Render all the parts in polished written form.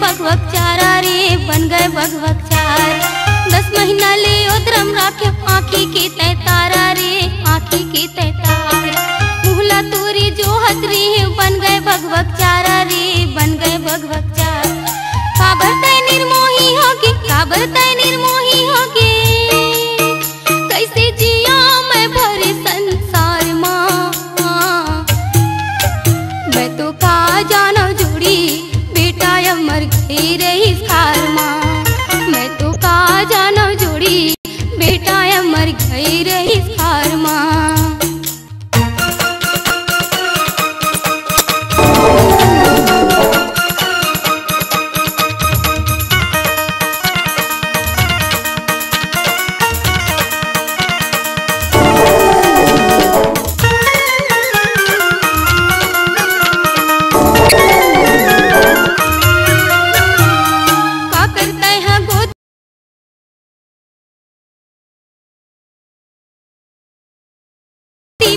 भगवक चारा रे बन गए भगवक चारा। 10 महीना ले उतरम राखे आँखी के तय तारा रे आँखी के तय तारा। मुहला तोरी जो हतरी है बन गए भगवक चारा रे बन गए भगवक चारा। काबर तय निर्मोही होके काबर तय निर्मोही होके कैसे जिया मैं भरे संसार माँ। मैं तो का जानो जुड़ी बेटा मर गई रही खार माँ। मैं तो का जानो जुड़ी बेटा मर गई रही खार माँ।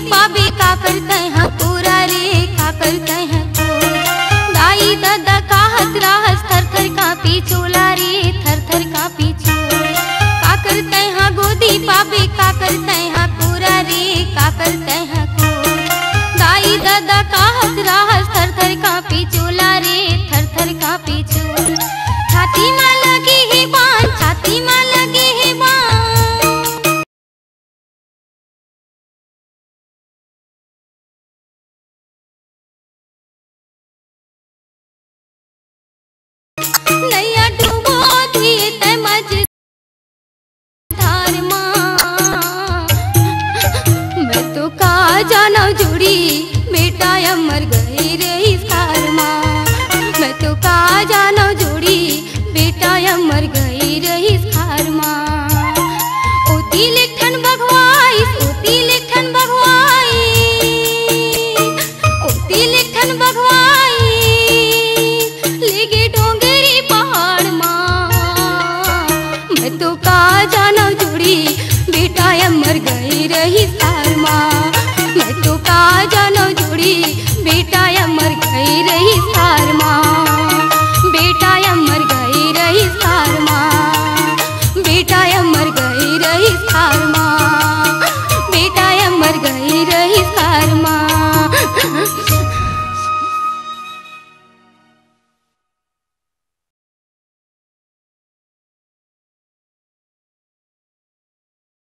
पाबे का करते हैं पूरा रे का करते हैं दाई दादा का हतरा हस थर थर का पीछोला रे थर थर का पीछोला। का करते हैं गोदी पाबे का करते हैं पूरा रे का करते हैं दाई दादा का हतरा हस थर थर का पीछोला रे थर थर का पीछोला। छाती में लगी है बाण छाती में लगी है बाण नैया डूबो दिए तय मझधार माँ। मैं तो का जानो जुड़ी बेटा मर गई रे खार माँ। मैं तो का जानो जुड़ी बेटा मर गई रे खार माँ। ओ दिल